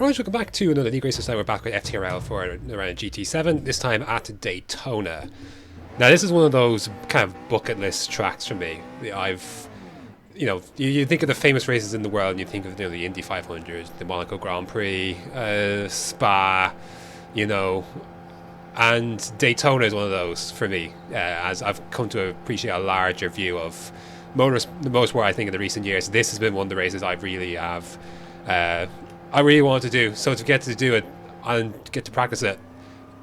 Alright, welcome back to another league race. This time we're back with FTRL for around GT7, this time at Daytona. Now this is one of those kind of bucket list tracks for me. You think of the famous races in the world and you think of the Indy 500, the Monaco Grand Prix, Spa, and Daytona is one of those for me, as I've come to appreciate a larger view of the motorsport. I think in the recent years, this has been one of the races I really wanted to do. So to get to do it and get to practice it,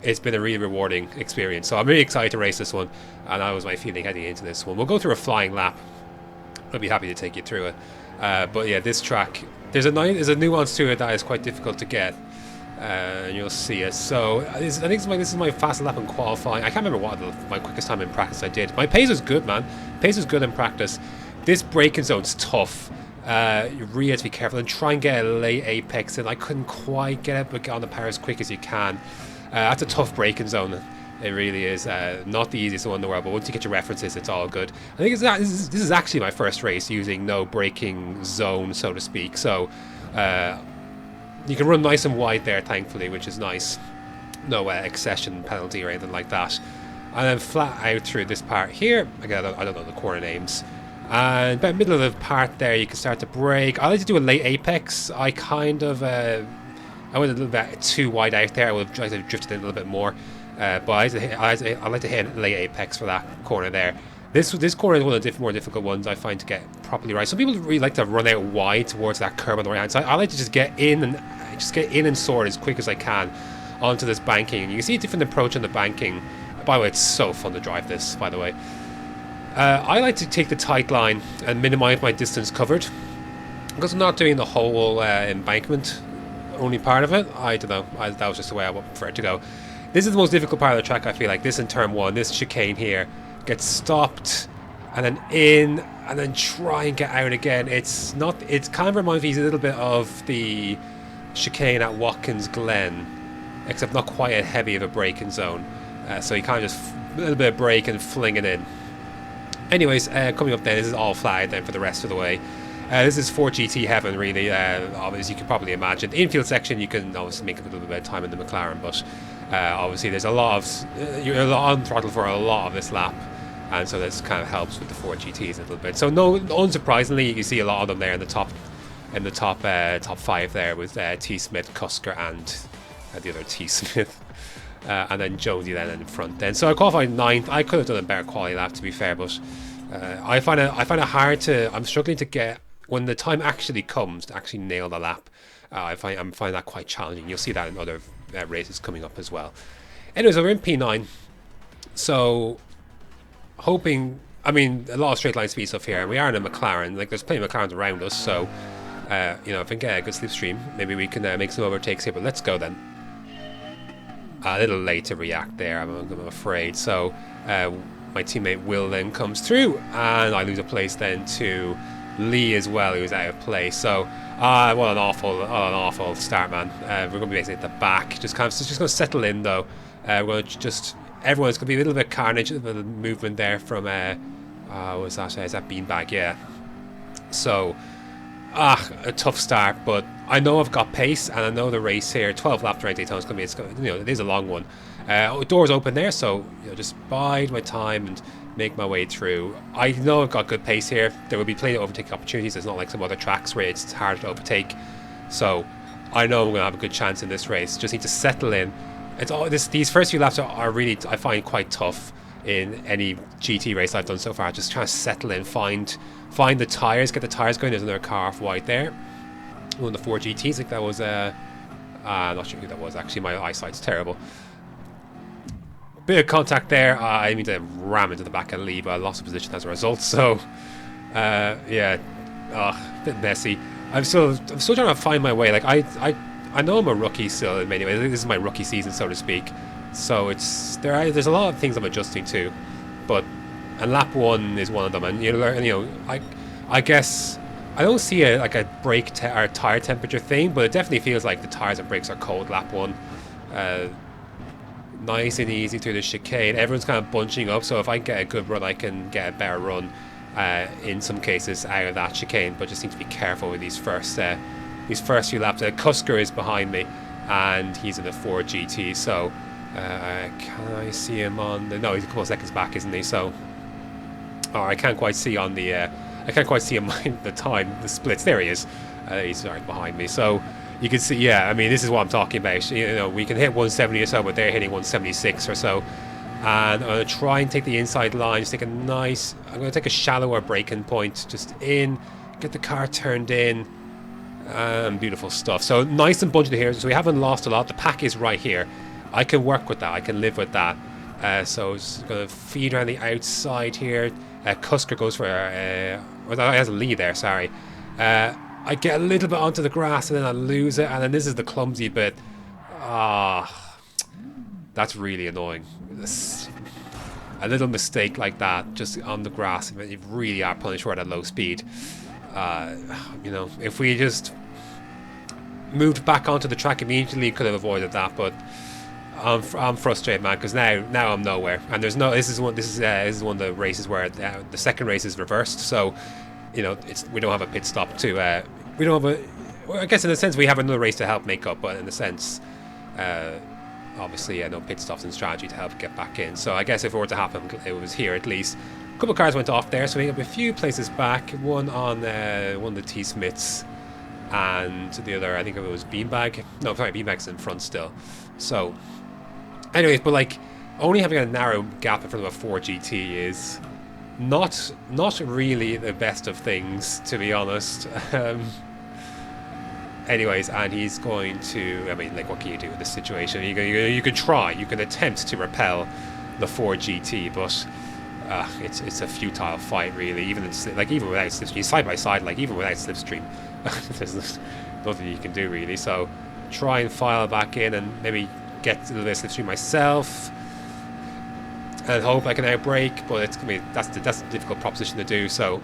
it's been a really rewarding experience. So I'm really excited to race this one, and that was my feeling heading into this one. We'll go through a flying lap. I'll be happy to take you through it. But yeah, this track, there's a nuance to it that is quite difficult to get. You'll see it. So I think this is my fastest lap in qualifying. I can't remember what my quickest time in practice I did. My pace was good, man. Pace was good in practice. This braking zone's tough. You really have to be careful and try and get a late apex in. I couldn't quite get it, but get on the power as quick as you can. That's a tough braking zone. It really is. Not the easiest one in the world, but once you get your references, it's all good. I think this is actually my first race using no braking zone, so to speak. So you can run nice and wide there, thankfully, which is nice. No accession penalty or anything like that. And then flat out through this part here. Again, I don't know the corner names. And about middle of the part there, you can start to brake. I like to do a late apex. I went a little bit too wide out there. I would have tried to drift in a little bit more. But I like to hit a late apex for that corner there. This corner is one of the more difficult ones I find to get properly right. Some people really like to run out wide towards that curb on the right hand side. I like to just get in and soar as quick as I can onto this banking. And you can see a different approach on the banking. By the way, it's so fun to drive this, by the way. I like to take the tight line and minimize my distance covered. Because I'm not doing the whole embankment, only part of it. I don't know. That was just the way I would prefer it to go. This is the most difficult part of the track, I feel like. This in turn one, this chicane here, gets stopped and then in and then try and get out again. It kind of reminds me a little bit of the chicane at Watkins Glen, except not quite as heavy of a braking zone. So you kind of just a little bit of brake and fling it in. Anyways, coming up then, this is all flat then for the rest of the way. This is 4GT heaven, really. Obviously, you can probably imagine. The infield section, you can obviously make a little bit of time in the McLaren, but obviously there's a lot of... you're on throttle for a lot of this lap, and so this kind of helps with the 4GTs a little bit. So no, unsurprisingly, you see a lot of them there in the top five there with T. Smith, Cusker, and the other T. Smith. And then Jonesy then in front then. So I qualified 9th. I could have done a better quality lap, to be fair, but I find it hard to... I'm struggling to get... When the time actually comes to actually nail the lap, I'm finding that quite challenging. You'll see that in other races coming up as well. Anyways, we're in P9. So, hoping... I mean, a lot of straight line speed stuff here. We are in a McLaren. Like, there's plenty of McLarens around us, so... if we can get a good slipstream, maybe we can make some overtakes here, but let's go then. A little late to react there, I'm afraid. So my teammate Will then comes through, and I lose a place then to Lee as well, who's out of place. So what an awful start, man. We're going to be basically at the back, just going to settle in though. We're going to everyone's going to be a little bit carnage, a little bit of movement there from what was that? Is that beanbag? Yeah. So a tough start, but I know I've got pace, and I know the race here, 12 laps around Daytona, it is a long one. Doors open there, so just bide my time and make my way through. I know I've got good pace here. There will be plenty of overtaking opportunities. It's not like some other tracks where it's harder to overtake. So I know I'm going to have a good chance in this race. Just need to settle in. These first few laps are really, I find, quite tough in any GT race I've done so far. Just trying to settle in, find the tyres, get the tyres going. There's another car off white there. One of the 4GTs, I think that was I'm not sure who that was actually, my eyesight's terrible. Bit of contact there. I mean to ram into the back of Lee, but I lost the position as a result, so yeah, a bit messy. I'm still trying to find my way. Like I know I'm a rookie still in many ways. This is my rookie season, so to speak. So there's a lot of things I'm adjusting to, and lap 1 is one of them, and I guess I don't see a brake or tire temperature thing, but it definitely feels like the tires and brakes are cold lap 1. Nice and easy through the chicane. Everyone's kind of bunching up, so if I get a good run, I can get a better run in some cases out of that chicane, but just need to be careful with these first these first few laps. Cusker is behind me, and he's in a Ford GT. So can I see him on the? No, he's a couple of seconds back, isn't he? So, I can't quite see on the. I can't quite see him the time, the splits. There he is. He's right behind me. So you can see. Yeah, I mean, this is what I'm talking about. You know, we can hit 170 or so, but they're hitting 176 or so. And I'm going to try and take the inside line, just take a nice, I'm going to take a shallower braking point, just in, get the car turned in, beautiful stuff. So nice and bunched here, so we haven't lost a lot. The pack is right here. I can work with that, I can live with that. So it's going to feed around the outside here. Cusker goes for, well, he has a lead there, sorry. I get a little bit onto the grass and then I lose it, and then this is the clumsy bit. That's really annoying. A little mistake like that, just on the grass, you really are punished for it at low speed. You know, if we just moved back onto the track immediately, could have avoided that. But I'm frustrated, man, because now I'm nowhere, and there's no. This is one of the races where the second race is reversed. So, you know, we don't have a pit stop to. We don't have a. Well, I guess in a sense we have another race to help make up, but in a sense. Obviously, no pit stops and strategy to help get back in. So I guess if it were to happen, it was here at least. A couple of cars went off there, so we have a few places back. One on one of the T Smiths, and the other, I think it was Beanbag. No, sorry, Beanbag's in front still. So, anyways, but like only having a narrow gap in front of a 4 GT is not really the best of things, to be honest. Anyways, and he's going to, I mean, like, what can you do in this situation? You can try, you can attempt to repel the Ford GT, but it's a futile fight, really. Even without slipstream, side by side, like even without slipstream, there's nothing you can do really. So try and file back in and maybe get a little bit of slipstream myself, and hope I can outbrake. But it's gonna be that's a difficult proposition to do. So.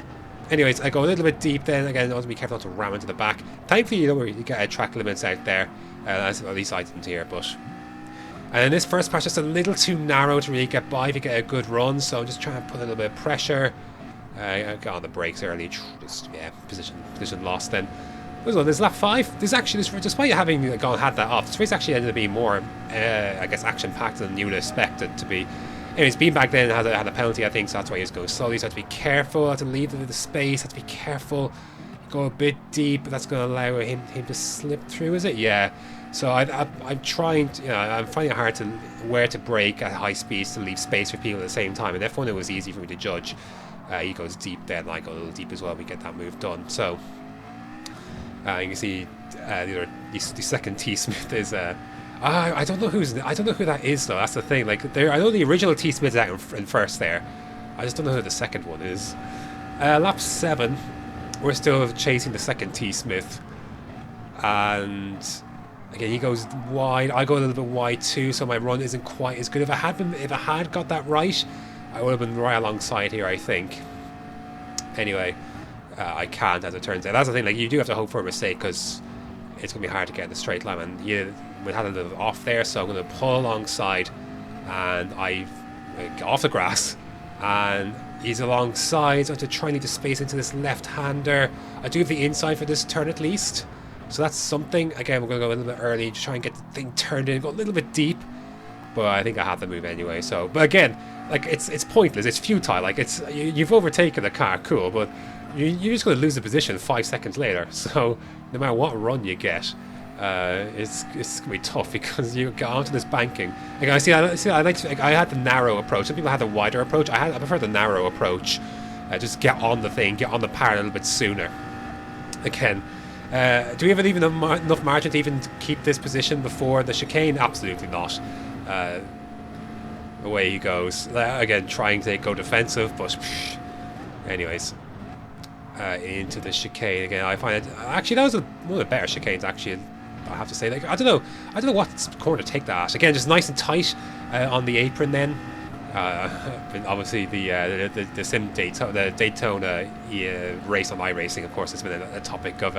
Anyways, I go a little bit deep then. Again, I want to be careful not to ram into the back. Thankfully, you don't really get track limits out there. At least I didn't here, but... And this first part's just a little too narrow to really get by if you get a good run, so I'm just trying to put a little bit of pressure. I got on the brakes early. Just, yeah, position lost then. There's lap 5. Despite having had that off, this race actually ended up being more, I guess, action-packed than you would expect it to be. Anyways, Beanbag then had a penalty, I think, so that's why he was going slowly. So I have to be careful, I have to leave the space, I have to be careful, go a bit deep, but that's going to allow him to slip through, is it? Yeah. So I'm trying to, I'm finding it hard to where to brake at high speeds to leave space for people at the same time. And F1 it was easy for me to judge. He goes deep then, I go a little deep as well, we get that move done. So you can see the second T Smith is I don't know who that is though. That's the thing. Like I know the original T Smith is out in first there. I just don't know who the second one is. Lap 7, we're still chasing the second T Smith, and again he goes wide. I go a little bit wide too, so my run isn't quite as good. If I had got that right, I would have been right alongside here, I think. Anyway, I can't, as it turns out. That's the thing. Like you do have to hope for a mistake because it's gonna be hard to get in the straight line, and we had a little off there, so I'm going to pull alongside, and I get off the grass, and he's alongside, so I have to try and need to space into this left-hander. I do have the inside for this turn at least, so that's something. Again, we're going to go a little bit early to try and get the thing turned in, go a little bit deep, but I think I have the move anyway. So, but again, like it's pointless, it's futile. Like you've overtaken the car, cool, but you're just going to lose the position 5 seconds later. So no matter what run you get. It's gonna be tough because you get onto this banking. Like I had the narrow approach. Some people had the wider approach. I prefer the narrow approach. Just get on the thing, get on the par a little bit sooner. Again, do we have even enough margin to even keep this position before the chicane? Absolutely not. Away he goes. Again, trying to go defensive, but anyways. Into the chicane again. I find it actually that was one of the better chicanes actually. I have to say, like I don't know what corner to take that at. Again, just nice and tight on the apron. Then, obviously the sim Daytona, the Daytona race on iRacing, of course, has been a topic of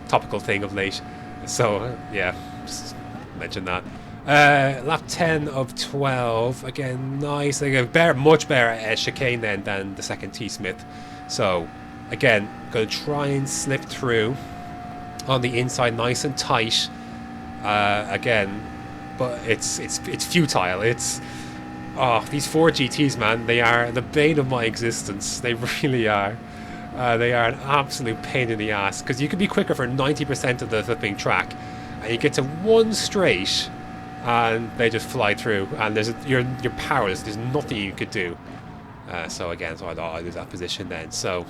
topical thing of late. So yeah, just mention that. Lap 10 of 12. Again, nice. Like much better chicane then than the second T Smith. So again, going to try and slip through. on the inside, nice and tight. Again, but it's futile. It's these 4 GTs, man. They are the bane of my existence. They really are. They are an absolute pain in the ass because you can be quicker for 90% of the flipping track, and you get to one straight, and they just fly through, and you're powerless. There's nothing you could do. So again, I thought I'd lose that position then. So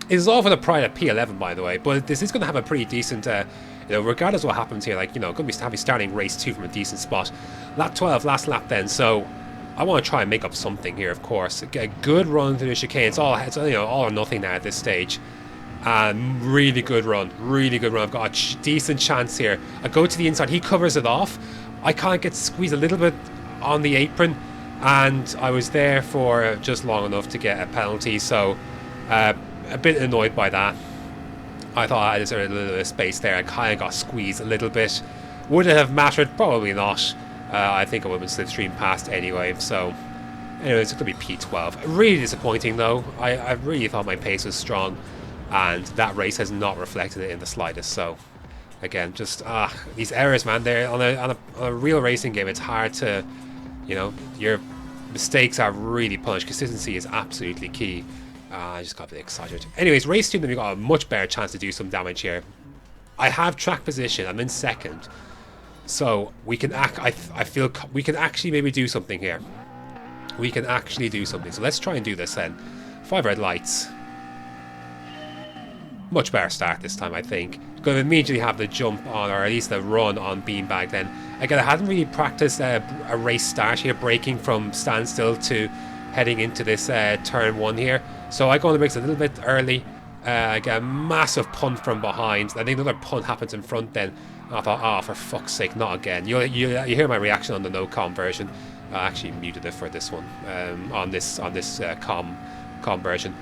it's all for the pride of P11, by the way. But this is going to have a pretty decent, regardless of what happens here. Like, going to be starting race 2 from a decent spot. Lap 12, last lap then. So I want to try and make up something here, of course. Get a good run through the chicane. It's all or nothing now at this stage. Really good run. Really good run. I've got a decent chance here. I go to the inside. He covers it off. I can't get squeezed a little bit on the apron, and I was there for just long enough to get a penalty. So a bit annoyed by that. I thought I deserved a little bit of space there. I kind of got squeezed a little bit. Would it have mattered? Probably not. I think I would have been slipstream past anyway. So anyway, it's going to be P12. Really disappointing though. I really thought my pace was strong, and that race has not reflected it in the slightest. So again, just these errors, man. They're on a real racing game. It's hard to, your mistakes are really punished. Consistency is absolutely key. I just got a bit excited. Anyways, race 2, then we got a much better chance to do some damage here. I have track position. I'm in second, so we can I feel we can actually maybe do something here. We can actually do something. So let's try and do this then. 5 red lights. Much better start this time, I think. Going to immediately have the jump on, or at least the run on beanbag then. Again, I hadn't really practiced a race start here, braking from standstill to heading into this turn 1 here. So I go on the brakes a little bit early. I get a massive punt from behind. I think another punt happens in front then. I thought, for fuck's sake, not again. You hear my reaction on the no-com version. I actually muted it for this one, on this com version.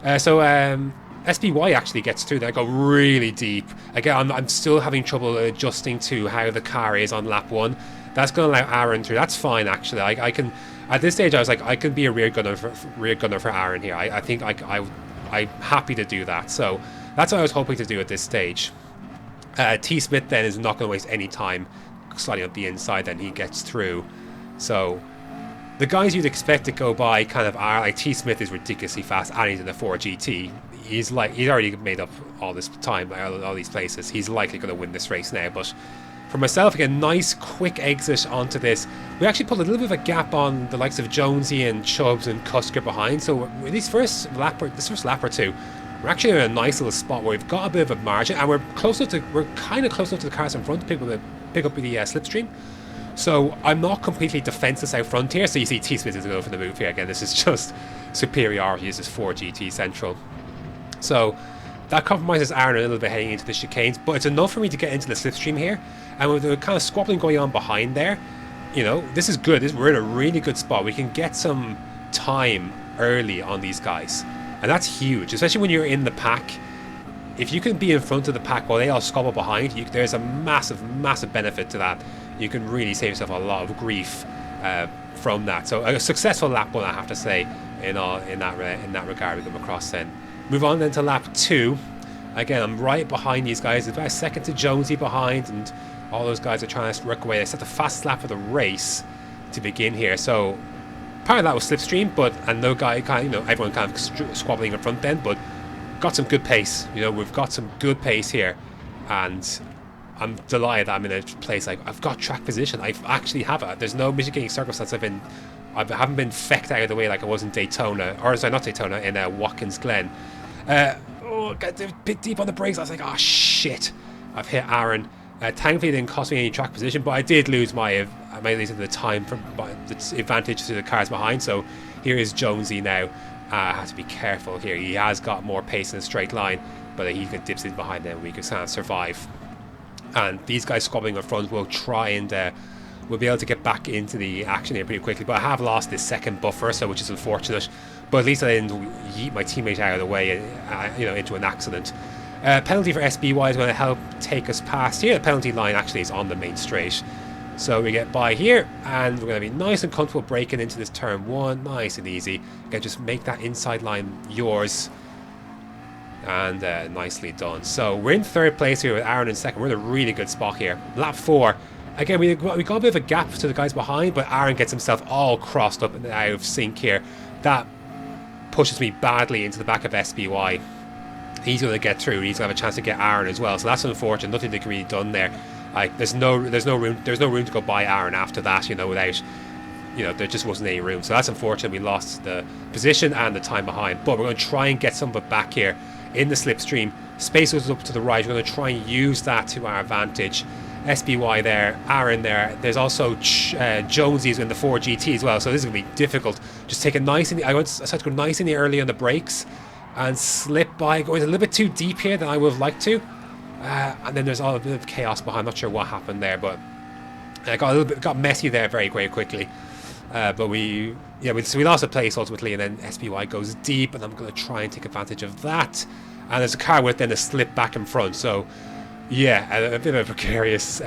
SBY actually gets through there. I go really deep. Again, I'm still having trouble adjusting to how the car is on lap 1. That's going to allow Aaron through. That's fine, actually. I can. At this stage, I was like, I can be a rear gunner for Aaron here. I think I'm happy to do that. So that's what I was hoping to do at this stage. T. Smith then is not going to waste any time sliding up the inside. Then he gets through. So the guys you'd expect to go by kind of are like T. Smith is ridiculously fast, and he's in a 4 GT. He's already made up all this time, all these places. He's likely going to win this race now. But for myself, again, nice quick exit onto this. We actually put a little bit of a gap on the likes of Jonesy and Chubbs and Cusker behind. So this first lap or two, we're actually in a nice little spot where we've got a bit of a margin, and we're kind of close enough to the cars in front to pick up the slipstream. So I'm not completely defenseless out front here. So you see T. Smith is going for the move here. Again, this is just superiority. This is 4 GT Central. So that compromises Aaron a little bit heading into the chicanes, but it's enough for me to get into the slipstream here. And with the kind of squabbling going on behind there, this is good. We're in a really good spot. We can get some time early on these guys, and that's huge, especially when you're in the pack. If you can be in front of the pack while they all squabble behind you, there's a massive benefit to that. You can really save yourself a lot of grief from that. So a successful lap 1, I have to say, in that regard. We come across then. Move on then to lap 2. Again, I'm right behind these guys. There's about a second to Jonesy behind, and all those guys are trying to work away. They set the fast lap of the race to begin here. So part of that was slipstream, and no guy everyone kind of squabbling in front then, but got some good pace. We've got some good pace here, and I'm delighted that I'm in a place I've got track position. I actually have it. There's no mitigating circumstance. I haven't been fecked out of the way like I was in Daytona, or sorry, not Daytona, in Watkins Glen. Got a bit deep on the brakes. I was like, oh shit, I've hit Aaron. Thankfully, it didn't cost me any track position, but I did lose my at least the time from the advantage to the cars behind. So here is Jonesy now. I have to be careful here. He has got more pace in a straight line, but he dips in behind them. We can kind of survive. And these guys squabbling in front will try and we'll be able to get back into the action here pretty quickly. But I have lost this second buffer, which is unfortunate. But at least I didn't yeet my teammate out of the way, into an accident. Penalty for SBY is going to help take us past here. The penalty line actually is on the main straight. So we get by here, and we're going to be nice and comfortable breaking into this turn 1. Nice and easy. Again, just make that inside line yours. and nicely done. So we're in third place here with Aaron in second. We're in a really good spot here. Lap 4. Again, we got a bit of a gap to the guys behind, but Aaron gets himself all crossed up and out of sync here. That pushes me badly into the back of SBY. He's going to get through. He's going to have a chance to get Aaron as well. So that's unfortunate. Nothing that can be done there. Like there's no room to go by Aaron after that. Without there just wasn't any room. So that's unfortunate. We lost the position and the time behind. But we're going to try and get some of it back here in the slipstream. Space goes up to the right. We're going to try and use that to our advantage. SBY there, Aaron there. There's also Jonesy's in the 4GT as well. So this is going to be difficult. Just take it nice. I tried to go nice in the early on the brakes and slip by, going a little bit too deep here than I would have liked to. And then there's all a bit of chaos behind. I'm not sure what happened there, but it got messy there very, very quickly. But we lost a place ultimately, and then SBY goes deep, and I'm going to try and take advantage of that. And there's a car with then a slip back in front. So yeah, a bit of a precarious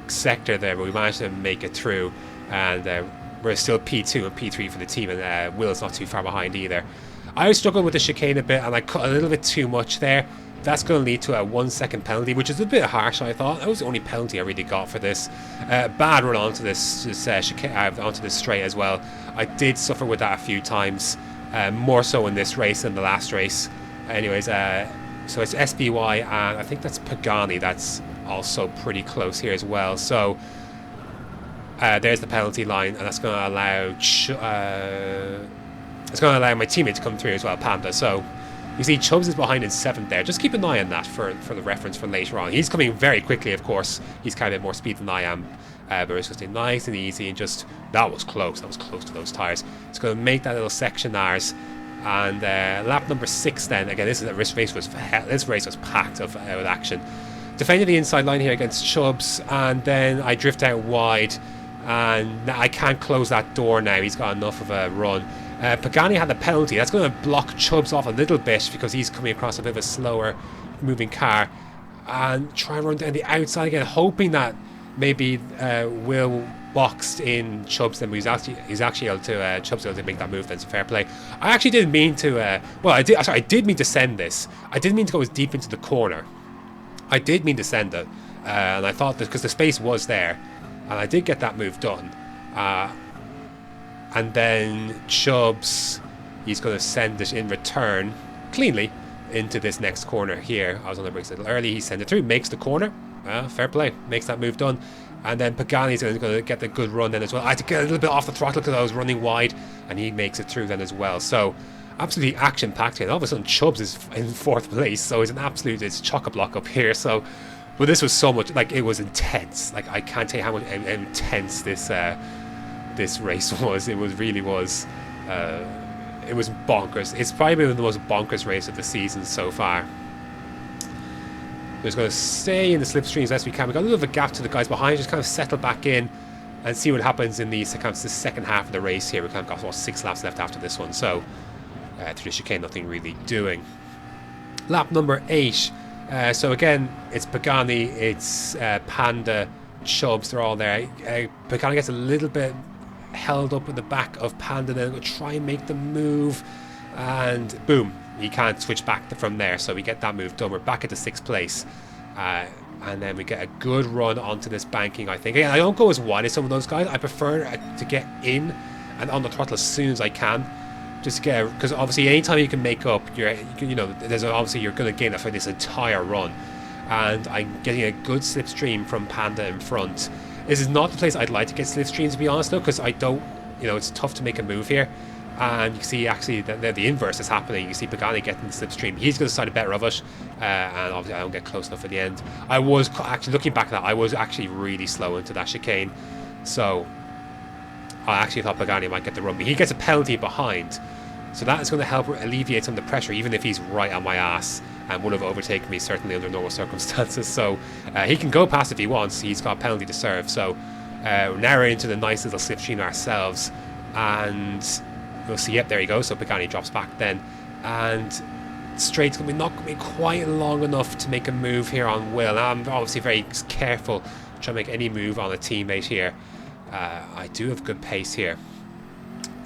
sector there, but we managed to make it through, and we're still P2 and P3 for the team, and Will's not too far behind either. I was struggling with the chicane a bit, and I cut a little bit too much there. That's going to lead to a 1 second penalty, which is a bit harsh, I thought. That was the only penalty I really got for this. Bad run onto this chicane, onto this straight as well. I did suffer with that a few times, more so in this race than the last race. Anyways, so it's SBY, and I think that's Pagani. That's also pretty close here as well. So there's the penalty line, and that's going to allow my teammate to come through as well, Panda. So you see Chubbs is behind in 7th there. Just keep an eye on that for the reference for later on. He's coming very quickly, of course. He's kind of more speed than I am. But it's just nice and easy, and just that was close. That was close to those tires. It's going to make that little section ours. And lap number 6 then. Again, this race was packed with action. Defending the inside line here against Chubbs, and then I drift out wide, and I can't close that door now. He's got enough of a run. Pagani had the penalty. That's going to block Chubbs off a little bit because he's coming across a bit of a slower moving car, and try and run down the outside again, hoping that maybe Will boxed in Chubbs. Then he's actually able to Chubbs able to make that move. Then so fair play. I actually didn't mean to. I did mean to send this. I didn't mean to go as deep into the corner. I did mean to send it, and I thought that because the space was there, and I did get that move done. And then Chubbs, he's going to send it in return cleanly into this next corner here. I was on the brakes a little early. He sent it through, makes the corner. Fair play, makes that move done. And then Pagani's going to get the good run then as well. I had to get a little bit off the throttle because I was running wide, and he makes it through then as well. So absolutely action-packed here. And all of a sudden Chubbs is in 4th place, so it's chock-a-block up here. So, but this was so much, like, it was intense. Like, I can't tell you how much intense this race was. It really was. It was bonkers. It's probably been the most bonkers race of the season so far. We're just going to stay in the slipstream as best we can. We've got a little bit of a gap to the guys behind. Just kind of settle back in and see what happens in the second half of the race here. We've kind of got 6 laps left after this one. So through the chicane, nothing really doing. Lap number 8. So again, it's Pagani, it's Panda, Chubbs. They're all there. Pagani gets a little bit held up in the back of Panda, then we'll try and make the move, and boom, he can't switch back from there, so we get that move done. We're back at the 6th place, and then we get a good run onto this banking. I think again, I don't go as wide as some of those guys. I prefer to get in and on the throttle as soon as I can, just to get, because obviously anytime you can make up, there's obviously you're going to gain it for this entire run, and I'm getting a good slipstream from Panda in front. This is not the place I'd like to get slipstreams, to be honest, though, because I don't, it's tough to make a move here. And you can see actually that the inverse is happening. You see Pagani getting the slipstream. He's going to start a better of it, and obviously I don't get close enough at the end. I was actually, looking back at that, I was actually really slow into that chicane. So I actually thought Pagani might get the run. But he gets a penalty behind. So that is going to help alleviate some of the pressure, even if he's right on my ass, and would have overtaken me certainly under normal circumstances. So he can go past if he wants. He's got a penalty to serve. So now we're into the nice little slipstream ourselves, and we'll see. Yep, there you go. So Pagani drops back then, and straight's going to be not going to be quite long enough to make a move here on Will. Now, I'm obviously very careful trying to make any move on a teammate here. I do have good pace here.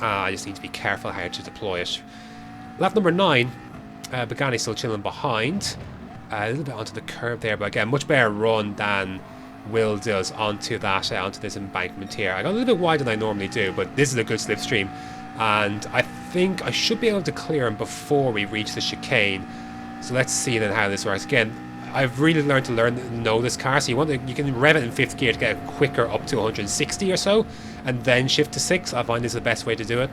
I just need to be careful how to deploy it. Lap number 9. Pagani still chilling behind. A little bit onto the curb there, but again, much better run than Will does onto that, onto this embankment here. I got a little bit wider than I normally do, but this is a good slipstream, and I think I should be able to clear him before we reach the chicane. So let's see then how this works. Again, I've really learned to know this car. So you can rev it in 5th gear to get quicker up to 160 or so, and then shift to 6. I find this is the best way to do it.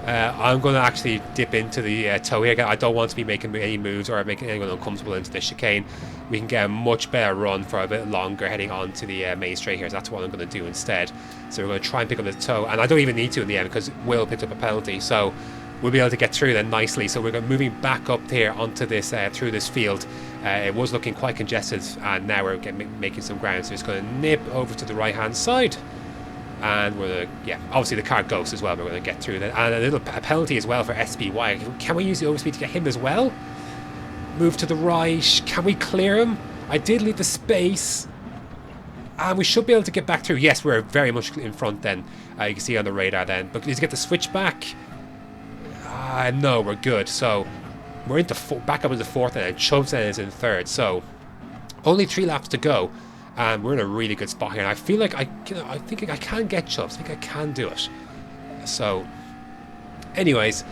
I'm going to actually dip into the toe here. I don't want to be making any moves or making anyone uncomfortable into the chicane. We can get a much better run for a bit longer heading on to the main straight here. So that's what I'm going to do instead. So we're going to try and pick up the toe, and I don't even need to in the end because Will picked up a penalty. So we'll be able to get through then nicely. So we're moving back up here onto this through this field. It was looking quite congested, and now we're making some ground. So it's going to nip over to the right hand side. And we're going to, yeah, obviously the car ghost as well. We're going to get through that. And a penalty as well for SBY. Can we use the overspeed to get him as well? Move to the right. Can we clear him? I did leave the space. And we should be able to get back through. Yes, we're very much in front then. You can see on the radar then. But need to get the switch back. No, we're good. So we're into back up into 4th and Chubbs then is in 3rd. So only 3 laps to go. And we're in a really good spot here. And I feel like I think I can get Chubbs. I think I can do it. So, anyways,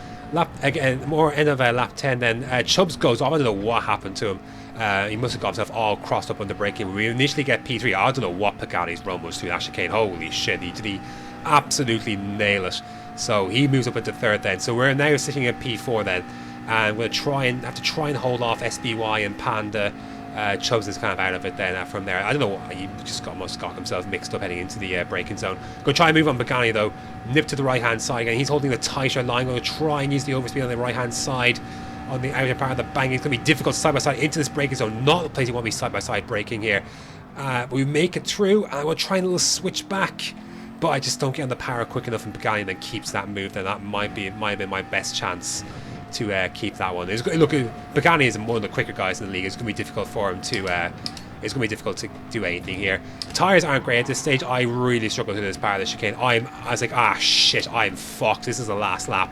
more end of lap 10 then. Chubbs goes off. I don't know what happened to him. He must have got himself all crossed up on the braking. We initially get P3. I don't know what Pagani's run was through that chicane. Holy shit, did he absolutely nail it. So he moves up into 3rd then. So we're now sitting at P4 then. And we'll have to try and hold off SBY and Panda. Chubbs is kind of out of it then from there. I don't know what, he just must got himself mixed up heading into the braking zone. Go try and move on Pagani though. Nip to the right hand side again. He's holding the tighter line. Going to try and use the overspeed on the right hand side on the outer part of the bank. It's going to be difficult side by side into this braking zone. Not the place you want to be side by side braking here. But we make it through, and we'll try a little switch back. But I just don't get on the power quick enough, and Pagani then keeps that move. Then that might have been my best chance to keep that one. Look, Pagani is one of the quicker guys in the league. It's going to be difficult for him to. It's going to be difficult to do anything here. The tires aren't great at this stage. I really struggle through this part of the chicane. I was like, shit, I'm fucked. This is the last lap.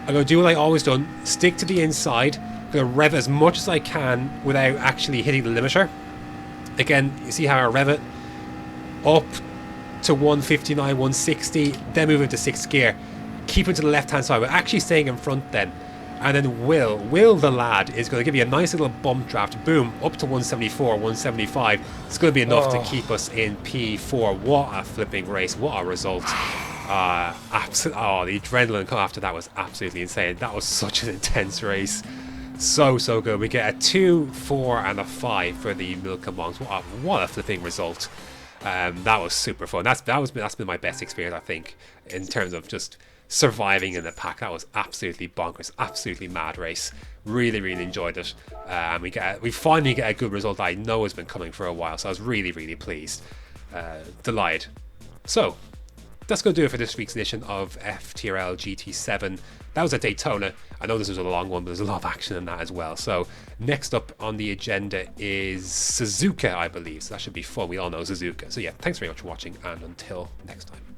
I'm going to do what I always done. Stick to the inside. I'm going to rev as much as I can without actually hitting the limiter. Again, you see how I rev it up to 159, 160, then move into 6th gear. Keep it to the left hand side. We're actually staying in front then. And then Will the lad is going to give you a nice little bump draft. Boom, up to 174, 175. It's going to be enough to keep us in P4. What a flipping race. What a result. The adrenaline come after that was absolutely insane. That was such an intense race. So good. We get a 2, 4 and a 5 for the Milcom Bongs. What a flipping result. That was super fun. That's been my best experience, I think, in terms of just surviving in the pack. That was absolutely bonkers, absolutely mad race. Really enjoyed it, and we finally get a good result that I know has been coming for a while. So I was really pleased, delighted. So that's going to do it for this week's edition of FTRL GT7. That was a Daytona. I know this was a long one, but there's a lot of action in that as well. So next up on the agenda is Suzuka, I believe. So that should be fun. We all know Suzuka. So yeah, thanks very much for watching, and until next time.